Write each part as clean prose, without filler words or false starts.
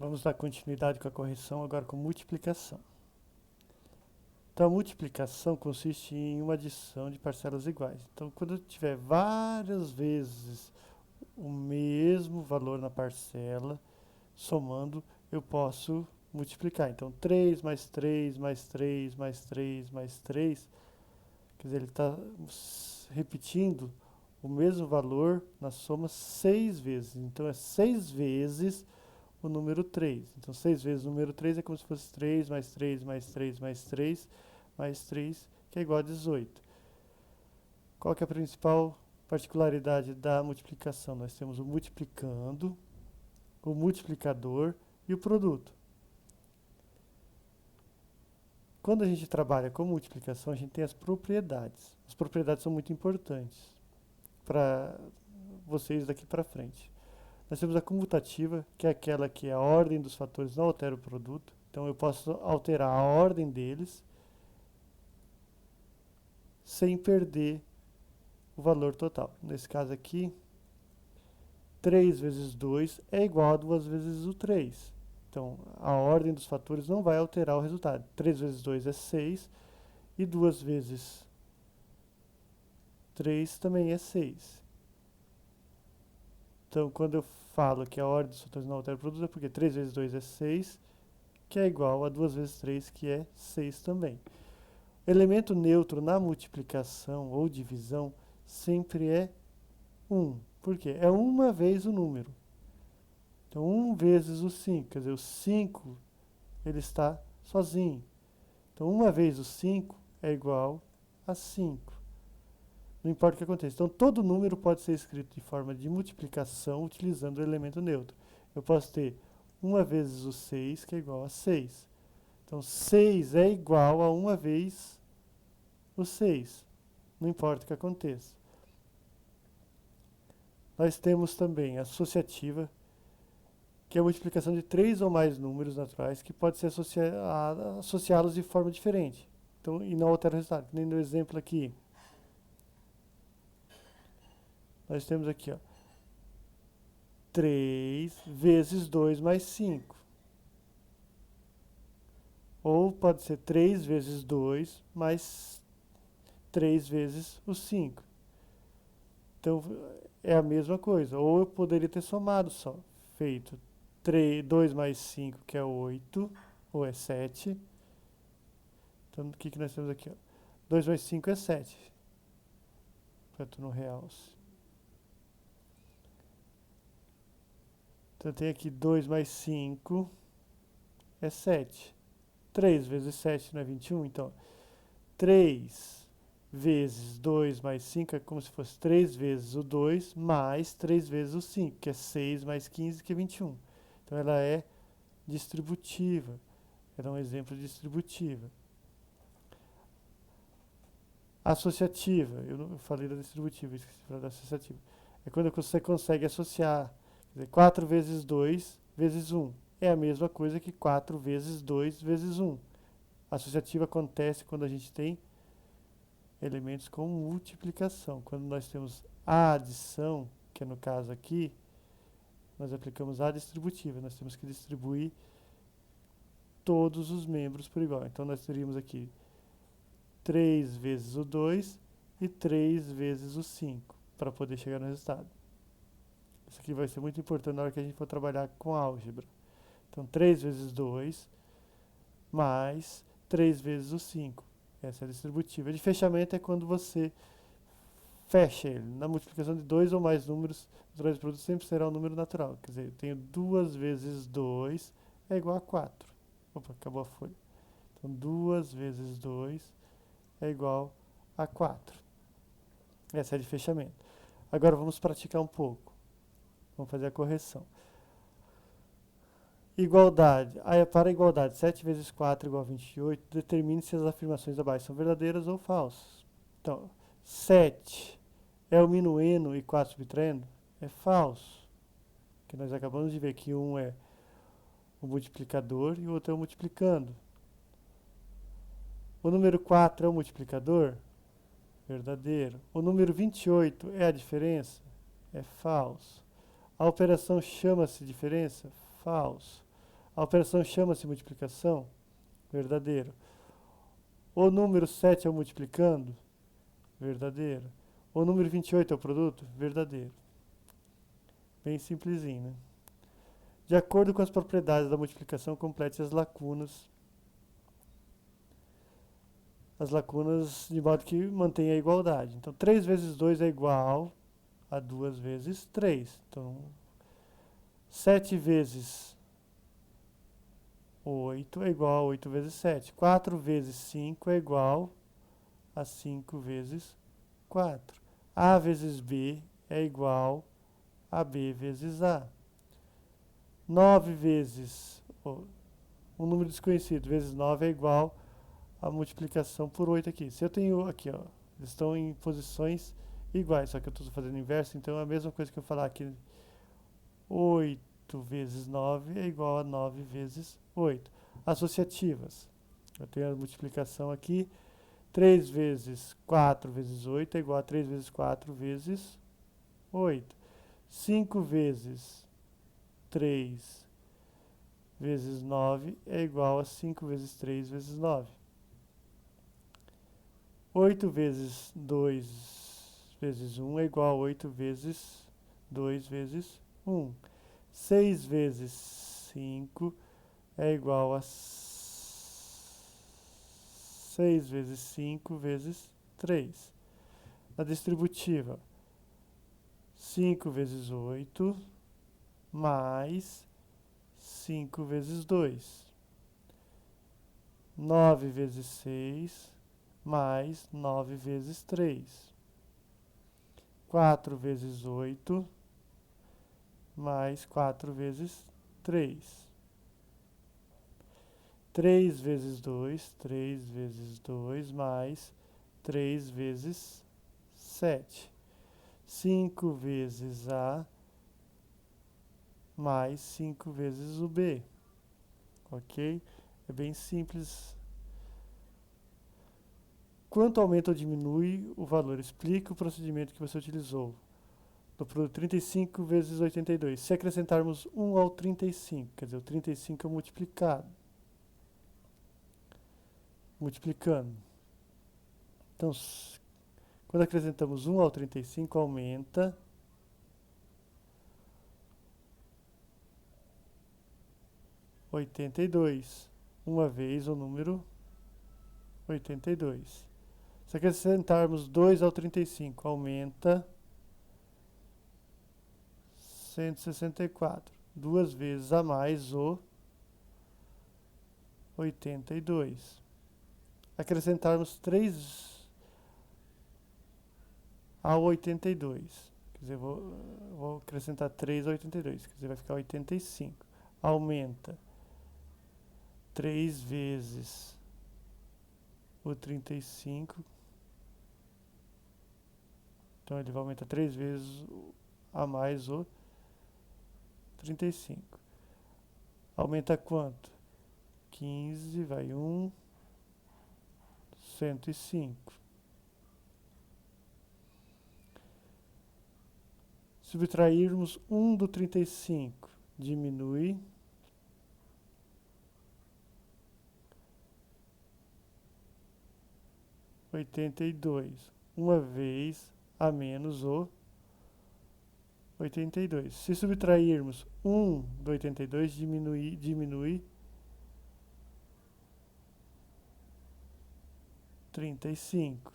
Vamos dar continuidade com a correção agora com multiplicação. Então, a multiplicação consiste em uma adição de parcelas iguais. Então, quando eu tiver várias vezes o mesmo valor na parcela, somando, eu posso multiplicar. Então, 3 mais 3 mais 3 mais 3 mais 3, quer dizer, ele está repetindo o mesmo valor na soma 6 vezes. Então, é 6 vezes o número 3. Então, 6 vezes o número 3 é como se fosse 3 mais 3 mais 3 mais 3 mais 3, que é igual a 18. Qual que é a principal particularidade da multiplicação? Nós temos o multiplicando, o multiplicador e o produto. Quando a gente trabalha com multiplicação, a gente tem as propriedades. As propriedades são muito importantes para vocês daqui para frente. Nós temos a comutativa, que é aquela que a ordem dos fatores não altera o produto. Então eu posso alterar a ordem deles sem perder o valor total. Nesse caso aqui, 3 vezes 2 é igual a 2 vezes o 3. Então, a ordem dos fatores não vai alterar o resultado. 3 vezes 2 é 6 e 2 vezes 3 também é 6. Então, quando eu falo que a ordem dos fatores não altera o produto, é porque 3 vezes 2 é 6, que é igual a 2 vezes 3, que é 6 também. Elemento neutro na multiplicação ou divisão sempre é 1. Por quê? É uma vez o número. Então, 1 vezes o 5, quer dizer, o 5 ele está sozinho. Então, uma vez o 5 é igual a 5. Não importa o que aconteça. Então, todo número pode ser escrito de forma de multiplicação utilizando o elemento neutro. Eu posso ter 1 vezes o 6, que é igual a 6. Então, 6 é igual a 1 vez o 6. Não importa o que aconteça. Nós temos também a associativa, que é a multiplicação de 3 ou mais números naturais que pode ser associá-los de forma diferente. Então, e não altera o resultado. Nem no exemplo aqui, nós temos aqui, ó, 3 vezes 2 mais 5. Ou pode ser 3 vezes 2 mais 3 vezes o 5. Então, é a mesma coisa. Ou eu poderia ter somado só, feito 2 mais 5, que é 8, ou é 7. Então, o que, que nós temos aqui? Ó? 2 mais 5 é 7. Para no realce. Então, eu tenho aqui 2 mais 5 é 7. 3 vezes 7 não é 21? Então, 3 vezes 2 mais 5 é como se fosse 3 vezes o 2 mais 3 vezes o 5, que é 6 mais 15, que é 21. Então, ela é distributiva. Ela é um exemplo de distributiva. Associativa, eu falei da distributiva, esqueci de falar da associativa. É quando você consegue associar. Quer dizer, 4 vezes 2 vezes 1 é a mesma coisa que 4 vezes 2 vezes 1. A associativa acontece quando a gente tem elementos com multiplicação. Quando nós temos a adição, que é no caso aqui, nós aplicamos a distributiva. Nós temos que distribuir todos os membros por igual. Então, nós teríamos aqui 3 vezes o 2 e 3 vezes o 5 para poder chegar no resultado. Isso aqui vai ser muito importante na hora que a gente for trabalhar com álgebra. Então, 3 vezes 2 mais 3 vezes o 5. Essa é a distributiva. De fechamento é quando você fecha ele. Na multiplicação de dois ou mais números, os dois produtos sempre será um número natural. Quer dizer, eu tenho 2 vezes 2 é igual a 4. Opa, acabou a folha. Então, 2 vezes 2 é igual a 4. Essa é a de fechamento. Agora vamos praticar um pouco. Vamos fazer a correção. Igualdade. Para a igualdade, 7 vezes 4 igual a 28, determine se as afirmações abaixo são verdadeiras ou falsas. Então, 7 é o minuendo e 4 subtraindo? É falso. Porque nós acabamos de ver que um é o multiplicador e o outro é o multiplicando. O número 4 é o multiplicador? Verdadeiro. O número 28 é a diferença? É falso. A operação chama-se diferença? Falso. A operação chama-se multiplicação? Verdadeiro. O número 7 é o multiplicando? Verdadeiro. O número 28 é o produto? Verdadeiro. Bem simplesinho, né? De acordo com as propriedades da multiplicação, complete as lacunas. As lacunas de modo que mantenha a igualdade. Então, 3 vezes 2 é igual a 2 vezes 3. Então, 7 vezes 8 é igual a 8 vezes 7. 4 vezes 5 é igual a 5 vezes 4. A vezes B é igual a B vezes A. 9 vezes um número desconhecido vezes 9 é igual a multiplicação por 8 aqui. Se eu tenho aqui, ó, eles estão em posições iguais, só que eu estou fazendo inverso, então é a mesma coisa que eu falar aqui. 8 vezes 9 é igual a 9 vezes 8. Associativas. Eu tenho a multiplicação aqui. 3 vezes 4 vezes 8 é igual a 3 vezes 4 vezes 8. 5 vezes 3 vezes 9 é igual a 5 vezes 3 vezes 9. 8 vezes 2 vezes 1 é igual a 8 vezes 2 vezes 1. 6 vezes 5 é igual a 6 vezes 5 vezes 3. Na distributiva, 5 vezes 8 mais 5 vezes 2. 9 vezes 6 mais 9 vezes 3. 4 vezes 8 mais 4 vezes 3. 3 vezes 2, 3 vezes 2 mais 3 vezes 7. 5 vezes A mais 5 vezes o B. Ok? É bem simples. Quanto aumenta ou diminui o valor? Explique o procedimento que você utilizou. Do produto 35 vezes 82. Se acrescentarmos 1 ao 35, quer dizer, o 35 é multiplicado. Multiplicando. Então, quando acrescentamos 1 ao 35, aumenta 82. Uma vez o número 82. Se acrescentarmos 2 ao 35, aumenta 164. Duas vezes a mais o 82. Acrescentarmos 3 ao 82. Quer dizer, vou acrescentar 3 ao 82. Quer dizer, vai ficar 85. Aumenta 3 vezes o 35. Então ele vai aumentar 3 vezes a mais o 35. Aumenta quanto? 15, vai 1, 105. Subtrairmos 1 do 35, diminui 82. Uma vez a menos o 82. Se subtrairmos 1 do 82, diminui 35.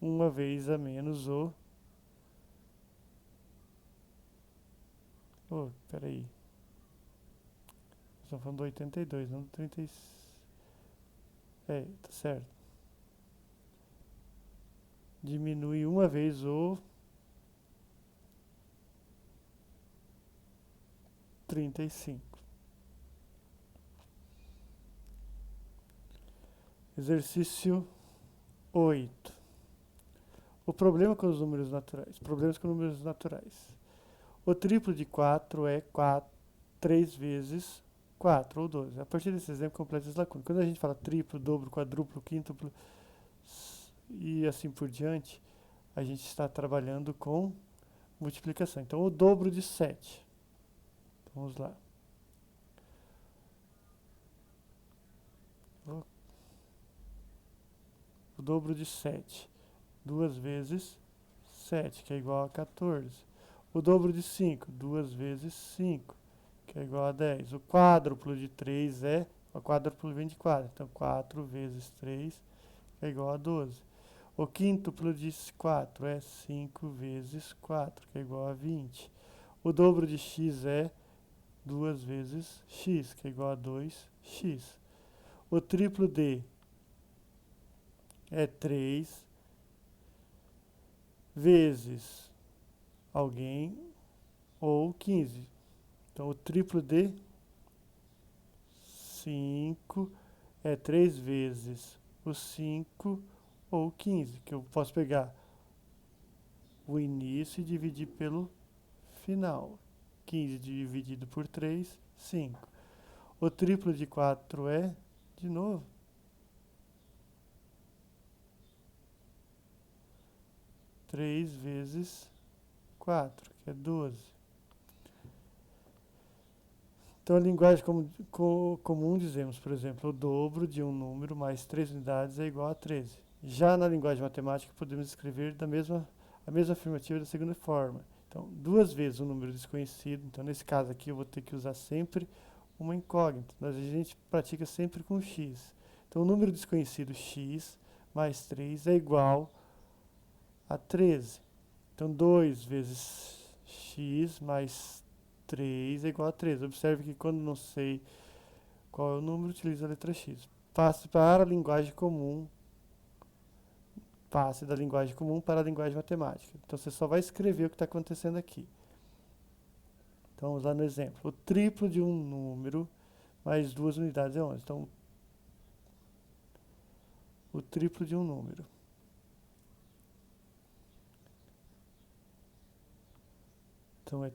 Uma vez a menos o... Oh, peraí. Estamos falando do 82, não do 35. É, tá certo. Diminui uma vez o 35. Exercício 8. O problema com os números naturais. Problemas com números naturais. O triplo de 4 é 3 vezes 4, ou 12. A partir desse exemplo, completa as lacunas. Quando a gente fala triplo, dobro, quadruplo, quíntuplo e assim por diante, a gente está trabalhando com multiplicação. Então, o dobro de 7. Vamos lá. O dobro de 7. 2 vezes 7, que é igual a 14. O dobro de 5. 2 vezes 5, que é igual a 10. O quádruplo de 3 é... O quádruplo vem de 4. Então, 4 vezes 3 é igual a 12. O quíntuplo de 4 é 5 vezes 4, que é igual a 20. O dobro de x é 2 vezes x, que é igual a 2x. O triplo de é 3 vezes alguém ou 15. Então, o triplo de 5 é 3 vezes o 5 ou 15, que eu posso pegar o início e dividir pelo final. 15 dividido por 3, 5. O triplo de 4 é, de novo, 3 vezes 4, que é 12. Então, a linguagem comum dizemos, por exemplo, o dobro de um número mais 3 unidades é igual a 13. Já na linguagem matemática, podemos escrever a mesma afirmativa da segunda forma. Então, 2 vezes um número desconhecido. Então, nesse caso aqui, eu vou ter que usar sempre uma incógnita. Mas a gente pratica sempre com x. Então, o número desconhecido x mais 3 é igual a 13. Então, 2 vezes x mais 3 é igual a 13. Observe que quando não sei qual é o número, utilizo a letra x. Passe para a linguagem comum. Passe da linguagem comum para a linguagem matemática. Então, você só vai escrever o que está acontecendo aqui. Então, vamos lá no exemplo. O triplo de um número mais 2 unidades é 11. Então, o triplo de um número. Então, é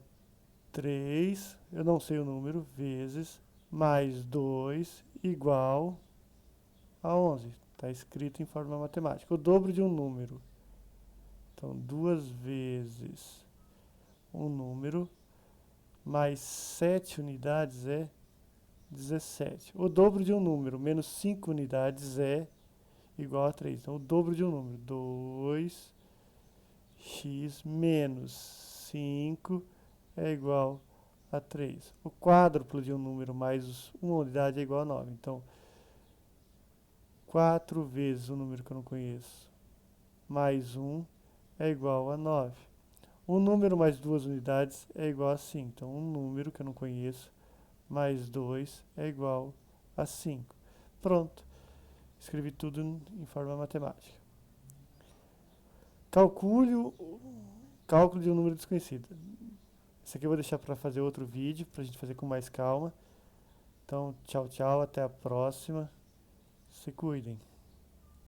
3, eu não sei o número, vezes, mais 2, igual a 11. Está escrito em forma matemática. O dobro de um número. Então, 2 vezes um número mais 7 unidades é 17. O dobro de um número menos 5 unidades é igual a 3. Então, o dobro de um número, 2x menos 5 é igual a 3. O quádruplo de um número mais uma unidade é igual a 9. Então, 4 vezes um número que eu não conheço mais 1 é igual a 9. Um número mais 2 unidades é igual a 5. Então, um número que eu não conheço mais 2 é igual a 5. Pronto. Escrevi tudo em forma matemática. Cálculo de um número desconhecido. Isso aqui eu vou deixar para fazer outro vídeo, para a gente fazer com mais calma. Então, tchau, tchau, até a próxima. Se cuidem.